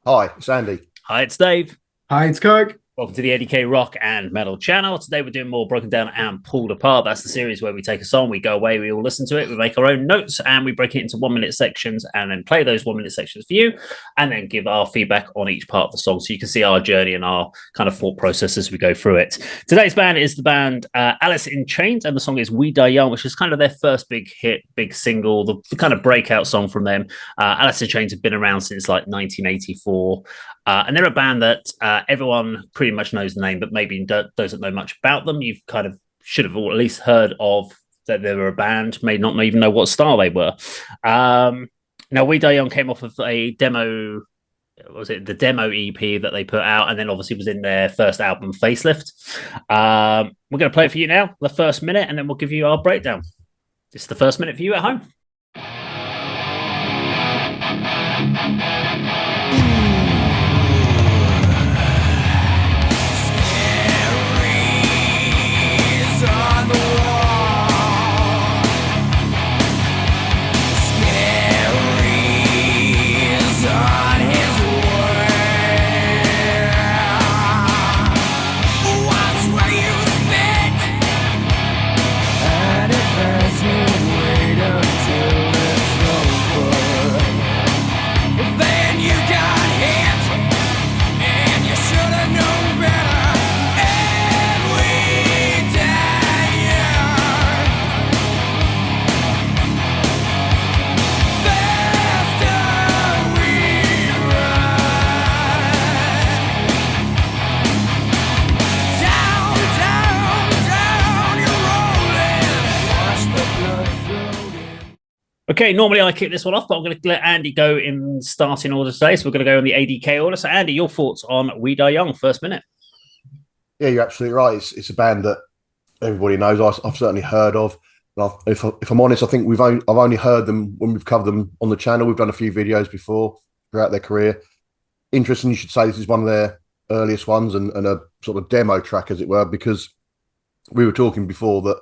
Hi, it's Andy. Hi, it's Dave. Hi, it's Kirk. Welcome to the A.D.K Rock and Metal channel. Today we're doing more Broken Down and Pulled Apart. That's the series where we take a song, we go away, we all listen to it, we make our own notes, and we break it into 1 minute sections and then play those 1 minute sections for you, and then give our feedback on each part of the song so you can see our journey and our kind of thought process as we go through it. Today's band is the band Alice in Chains, and the song is We Die Young, which is kind of their first big hit, big single, the kind of breakout song from them. Alice in Chains have been around since like 1984. And they're a band that everyone pretty much knows the name, but maybe doesn't know much about them. You've kind of should have at least heard of that they were a band, may not even know what style they were. Now, We Die Young came off of a demo, was it the demo EP that they put out, and then obviously was in their first album, Facelift. We're going to play it for you now, the first minute, and then we'll give you our breakdown. This is the first minute for you at home. Okay, normally I kick this one off, but I'm going to let Andy go in starting order today. So we're going to go on the ADK order. So, Andy, your thoughts on We Die Young, first minute? Yeah, you're absolutely right. It's a band that everybody knows. I've certainly heard of. If I'm honest, I think I've only heard them when we've covered them on the channel. We've done a few videos before throughout their career. Interesting, you should say this is one of their earliest ones and a sort of demo track, as it were, because we were talking before that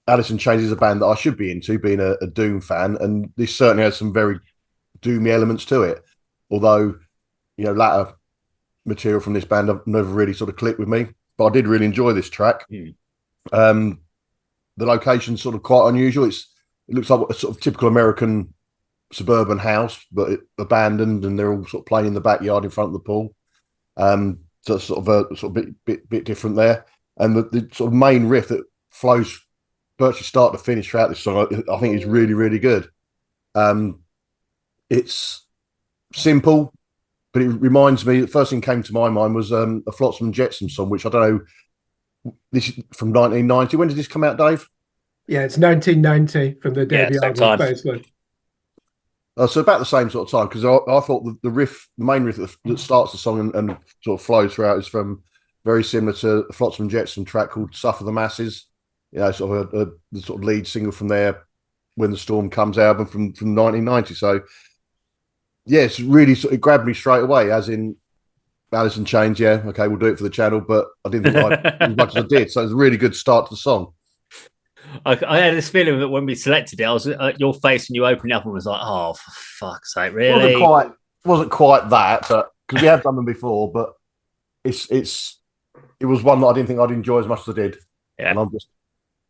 Alice in Chains is a band that I should be into, being a Doom fan, and this certainly has some very doomy elements to it. Although, latter material from this band have never really sort of clicked with me, but I did really enjoy this track. The location's sort of quite unusual. It looks like a sort of typical American suburban house, but abandoned, and they're all sort of playing in the backyard in front of the pool. So it's sort of a bit different there, and the sort of main riff that flows virtually start to finish throughout this song, I think is really, really good. It's simple, but it reminds me, the first thing that came to my mind was a Flotsam and Jetsam song, which I don't know, this is from 1990. When did this come out, Dave? Yeah, it's 1990 from the debut album, Facelift. So about the same sort of time, because I thought the main riff that starts the song and sort of flows throughout is from very similar to the Flotsam and Jetsam track called Suffer the Masses. Sort of the sort of lead single from there, When the Storm Comes album from 1990. So, yeah, it's really it grabbed me straight away, as in Alice in Chains. Yeah, okay, we'll do it for the channel, but I didn't think as much as I did. So it's a really good start to the song. I had this feeling that when we selected it, I was at your face when you opened it up and was like, "Oh, for fuck's sake, really?" Wasn't quite that, but because we have done them before, but it was one that I didn't think I'd enjoy as much as I did. Yeah, and I'm just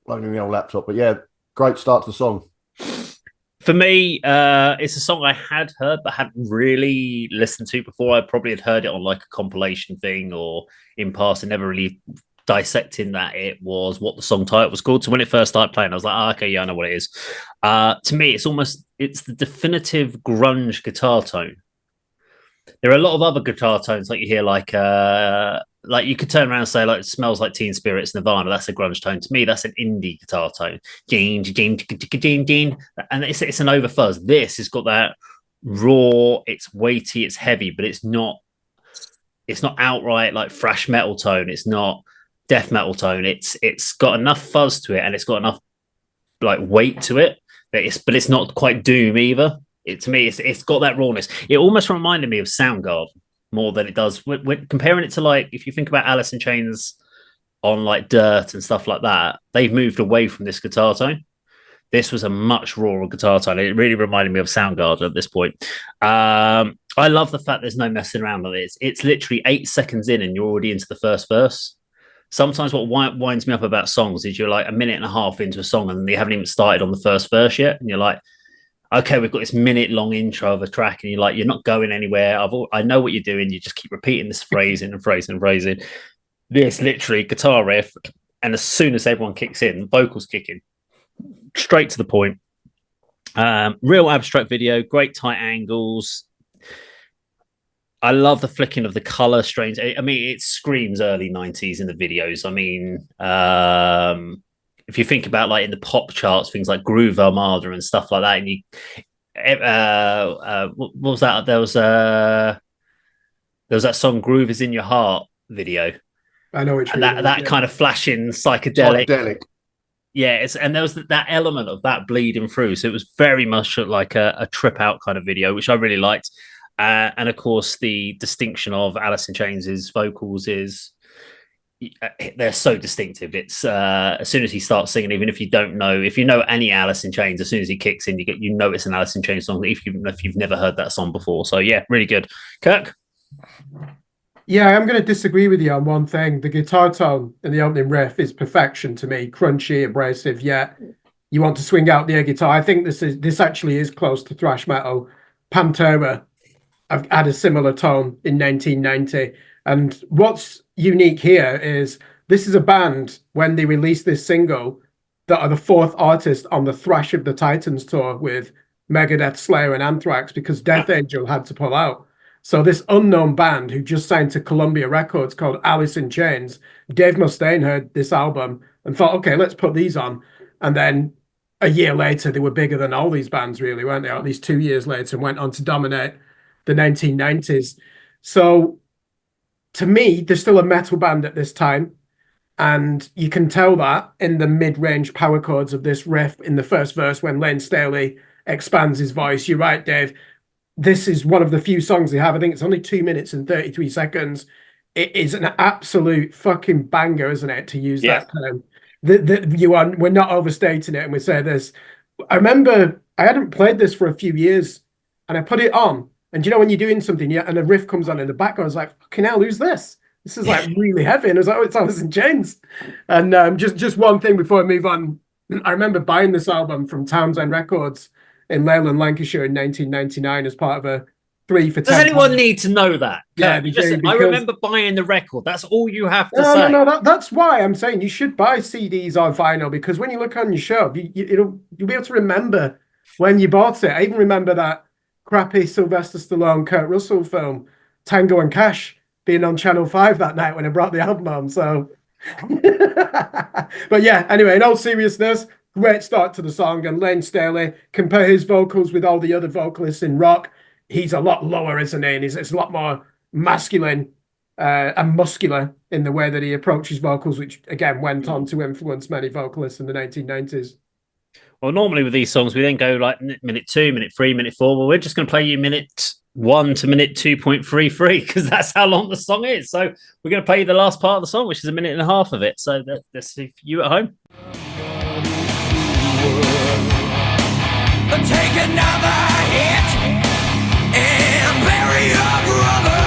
loading the old laptop, but yeah, great start to the song. For me, it's a song I had heard but hadn't really listened to before. I probably had heard it on like a compilation thing or in passing, never really dissecting that it was what the song title was called. So when it first started playing, I was like, oh, okay, yeah, I know what it is. To me, it's the definitive grunge guitar tone. There are a lot of other guitar tones like you hear, like you could turn around and say, like, it smells like Teen Spirits, Nirvana. That's a grunge tone. To me, that's an indie guitar tone. And it's an over fuzz. This has got that raw, it's weighty, it's heavy, but it's not outright like thrash metal tone. It's not death metal tone. It's got enough fuzz to it, and it's got enough like weight to it, but it's not quite doom either. To me, it's got that rawness. It almost reminded me of Soundgarden more than it does. When comparing it to, like, if you think about Alice in Chains on like Dirt and stuff like that, they've moved away from this guitar tone. This was a much rawer guitar tone. It really reminded me of Soundgarden at this point. I love the fact there's no messing around with it. It's literally 8 seconds in and you're already into the first verse. Sometimes what winds me up about songs is you're like a minute and a half into a song and they haven't even started on the first verse yet. And you're like, okay, we've got this minute-long intro of a track, and you're not going anywhere. I know what you're doing. You just keep repeating this phrasing and phrasing and phrasing. This literally guitar riff, and as soon as everyone kicks in, vocals kick in, straight to the point. Real abstract video, great tight angles. I love the flicking of the color strains. I mean, it screams early 90s in the videos. I mean, if you think about like in the pop charts, things like Groove Armada and stuff like that, and what was that? There was that song "Groove Is in Your Heart" video. I know which that kind of flashing psychedelic. Yeah, and there was that element of that bleeding through, so it was very much like a trip out kind of video, which I really liked. And of course, the distinction of Alice in Chains' vocals is they're so distinctive. It's as soon as he starts singing, even if you know any Alice in Chains, as soon as he kicks in, you know it's an Alice in Chains song, if you've never heard that song before. So yeah, really good. Kirk? Yeah, I'm going to disagree with you on one thing. The guitar tone in the opening riff is perfection to me, crunchy, abrasive, yet you want to swing out the air guitar. I think this actually is close to thrash metal. Pantera have had a similar tone in 1990. And what's unique here is this is a band, when they released this single, that are the fourth artist on the Thrash of the Titans tour with Megadeth, Slayer, and Anthrax, because Death Angel had to pull out. So this unknown band who just signed to Columbia Records called Alice in Chains, Dave Mustaine heard this album and thought, okay, let's put these on. And then a year later, they were bigger than all these bands, really, weren't they? Or at least 2 years later, and went on to dominate the 1990s. So to me, they're still a metal band at this time. And you can tell that in the mid-range power chords of this riff in the first verse when Lane Staley expands his voice. You're right, Dave. This is one of the few songs they have. I think it's only 2 minutes and 33 seconds. It is an absolute fucking banger, isn't it, to use that term? We're not overstating it, and we say this. I remember I hadn't played this for a few years, and I put it on. And you know when you're doing something, and a riff comes on in the background, I was like, fucking hell, who's this? This is like really heavy. And I was like, oh, it's Alice in Chains. And just one thing before I move on. I remember buying this album from Townsend Records in Leyland, Lancashire in 1999 as part of a 3 for 10. Does anyone need to know that? Yeah, I remember buying the record. That's all you have to say. No, that's why I'm saying you should buy CDs or vinyl, because when you look on your shelf, you'll be able to remember when you bought it. I even remember that crappy Sylvester Stallone, Kurt Russell film, Tango and Cash, being on Channel 5 that night when I brought the album home. So, but yeah, anyway, in all seriousness, great start to the song. And Lane Staley, compare his vocals with all the other vocalists in rock, he's a lot lower, isn't he? And it's a lot more masculine and muscular in the way that he approaches vocals, which again went on to influence many vocalists in the 1990s. Well, normally with these songs, we then go like minute 2, minute 3, minute 4. Well, we're just going to play you minute 1 to minute 2.33 because that's how long the song is. So we're going to play you the last part of the song, which is a minute and a half of it. So let's see for you at home. Take another hit and bury your brother.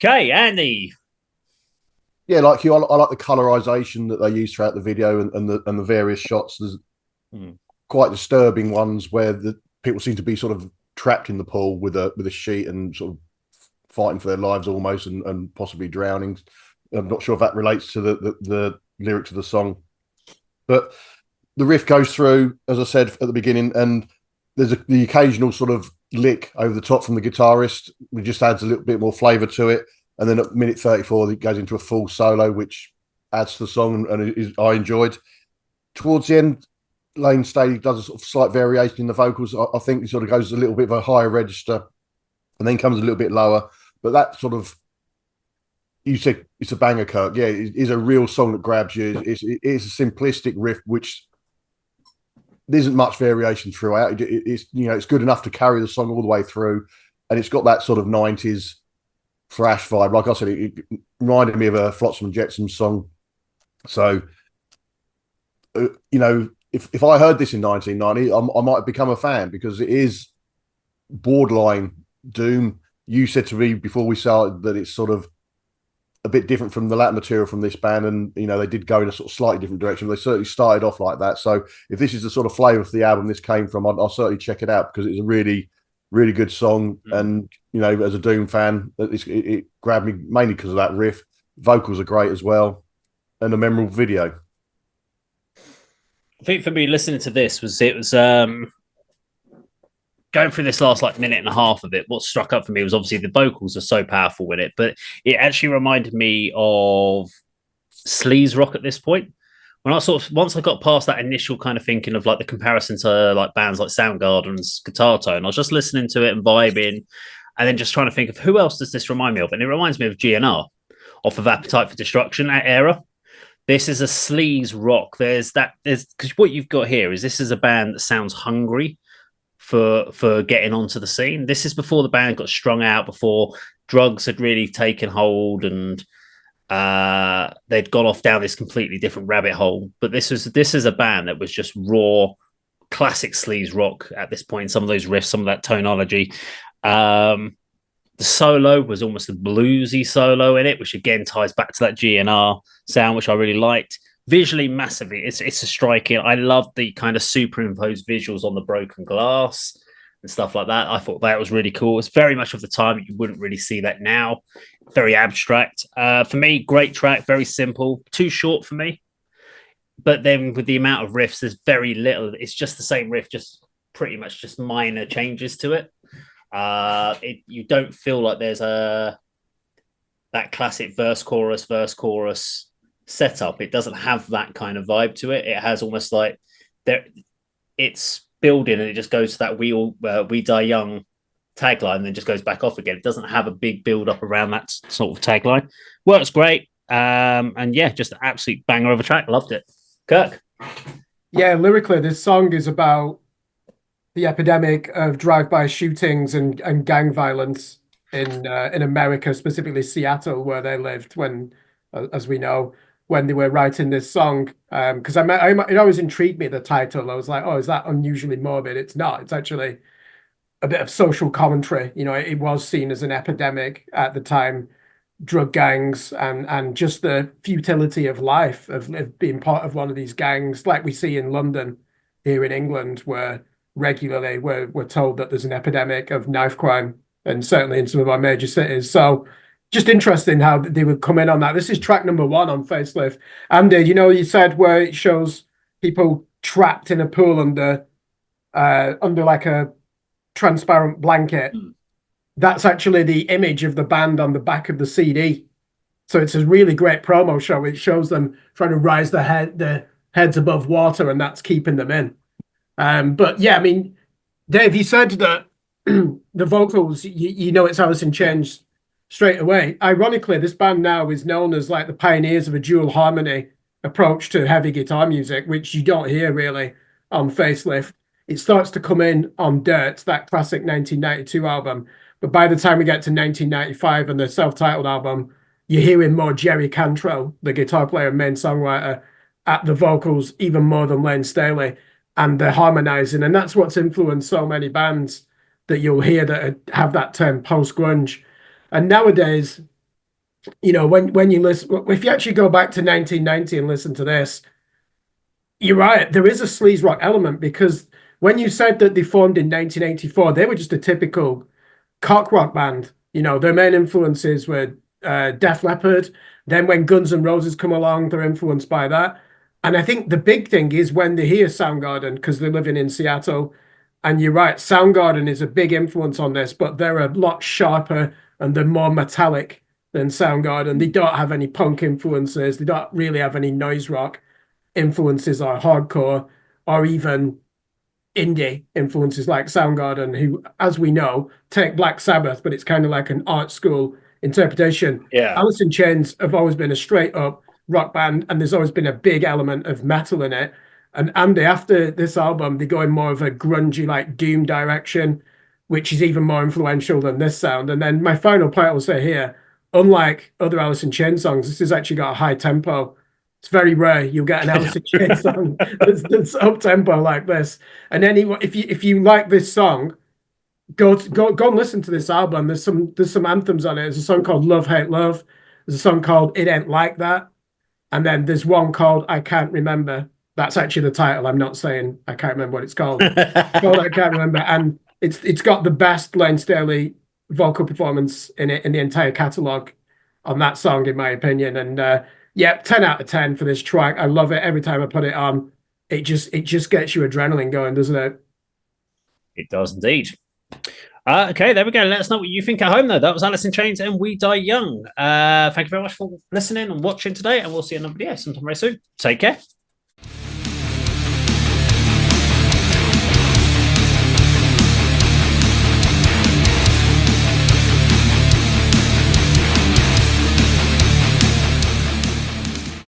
Okay, Andy. Yeah, like you, I like the colorization that they use throughout the video and the various shots. There's quite disturbing ones where the people seem to be sort of trapped in the pool with a sheet and sort of fighting for their lives almost and possibly drowning. I'm not sure if that relates to the lyrics of the song, but the riff goes through, as I said at the beginning, and there's the occasional sort of lick over the top from the guitarist, which just adds a little bit more flavour to it. And then at minute 34, it goes into a full solo, which adds to the song, and I enjoyed. Towards the end, Lane Staley does a sort of slight variation in the vocals. I think it sort of goes a little bit of a higher register and then comes a little bit lower. But that sort of, you said it's a banger, Kirk. Yeah, it is a real song that grabs you. It's a simplistic riff, which there isn't much variation throughout. It's it's good enough to carry the song all the way through, and it's got that sort of 90s thrash vibe. Like I said, it reminded me of a Flotsam and Jetsam song. So, if I heard this in 1990, I might have become a fan because it is borderline doom. You said to me before we started that it's sort of a bit different from the latter material from this band, and they did go in a sort of slightly different direction. They certainly started off like that. So if this is the sort of flavour for the album this came from, I'll certainly check it out because it's a really, really good song. And as a Doom fan, it grabbed me mainly because of that riff. Vocals are great as well, and a memorable video. I think for me, listening to this was going through this last minute and a half of it. What struck up for me was obviously the vocals are so powerful with it, but it actually reminded me of sleaze rock at this point. When I once I got past that initial kind of thinking of the comparison to bands like Soundgarden's Guitar Tone, I was just listening to it and vibing, and then just trying to think of who else does this remind me of, and it reminds me of GNR off of Appetite for Destruction, that era. This is a sleaze rock. There's because what you've got here is this is a band that sounds hungry for getting onto the scene. This is before the band got strung out, before drugs had really taken hold, and they'd gone off down this completely different rabbit hole. But this is a band that was just raw, classic sleaze rock at this point. Some of those riffs, some of that tonology. The solo was almost a bluesy solo in it, which again ties back to that GNR sound, which I really liked. Visually, massively, it's a striking. I love the kind of superimposed visuals on the broken glass and stuff like that. I thought that was really cool. It's very much of the time you wouldn't really see that now. Very abstract. For me, great track, very simple, too short for me. But then with the amount of riffs, there's very little. It's just the same riff, just pretty much just minor changes to it. You don't feel like there's that classic verse chorus setup. It doesn't have that kind of vibe to it. It has almost it's building and it just goes to that we die young tagline and then just goes back off again. It doesn't have a big build up around that sort of tagline. Works great. And yeah, just an absolute banger of a track. Loved it. Kirk. Yeah, lyrically, this song is about the epidemic of drive-by shootings and gang violence in America, specifically Seattle, where they lived when, as we know, when they were writing this song. Because it always intrigued me, the title. I was like, oh, is that unusually morbid? It's not. It's actually a bit of social commentary. It was seen as an epidemic at the time, drug gangs and just the futility of life of being part of one of these gangs, like we see in London here in England, where regularly we're told that there's an epidemic of knife crime, and certainly in some of our major cities. So just interesting how they would come in on that. This is track number 1 on Facelift. Andy, you said where it shows people trapped in a pool under like a transparent blanket. That's actually the image of the band on the back of the CD. So it's a really great promo show. It shows them trying to rise their heads above water, and that's keeping them in. But yeah, I mean, Dave, you said that the vocals, it's Alice in Chains straight away. Ironically, this band now is known as like the pioneers of a dual harmony approach to heavy guitar music, which you don't hear really on Facelift. It starts to come in on Dirt, that classic 1992 album. But by the time we get to 1995 and the self-titled album, you're hearing more Jerry Cantrell, the guitar player and main songwriter, at the vocals even more than Lane Staley. And they're harmonizing. And that's what's influenced so many bands that you'll hear that have that term post-grunge. And nowadays, you know, when you listen, if you actually go back to 1990 and listen to this, you're right. There is a sleaze rock element because when you said that they formed in 1984, they were just a typical cock rock band. You know, their main influences were Def Leppard. Then when Guns N' Roses come along, they're influenced by that. And I think the big thing is when they hear Soundgarden, because they're living in Seattle. And you're right, Soundgarden is a big influence on this, but they're a lot sharper and they're more metallic than Soundgarden. They don't have any punk influences. They don't really have any noise rock influences or hardcore or even indie influences like Soundgarden, who, as we know, take Black Sabbath, but it's kind of like an art school interpretation. Yeah. Alice in Chains have always been a straight up rock band, and there's always been a big element of metal in it. And Andy, after this album, they go in more of a grungy, like doom direction, which is even more influential than this sound. And then my final point I'll say here, unlike other Alice in Chains songs, this has actually got a high tempo. It's very rare you'll get an Alice in Chains song that's up tempo like this. And anyway, if you like this song, go and listen to this album. There's some anthems on it. There's a song called Love Hate Love. There's a song called It Ain't Like That, and then there's one called I Can't Remember. That's actually the title. I'm not saying I can't remember what it's called. It's called I Can't Remember, and it's got the best Lane Staley vocal performance in it in the entire catalog on that song, in my opinion. And yeah, 10 out of 10 for this track. I love it every time I put it on. It just gets you adrenaline going, doesn't it? It does indeed. Okay, there we go. Let us know what you think at home, though. That was Alice in Chains and We Die Young. Thank you very much for listening and watching today, and we'll see you in another video sometime very soon. Take care.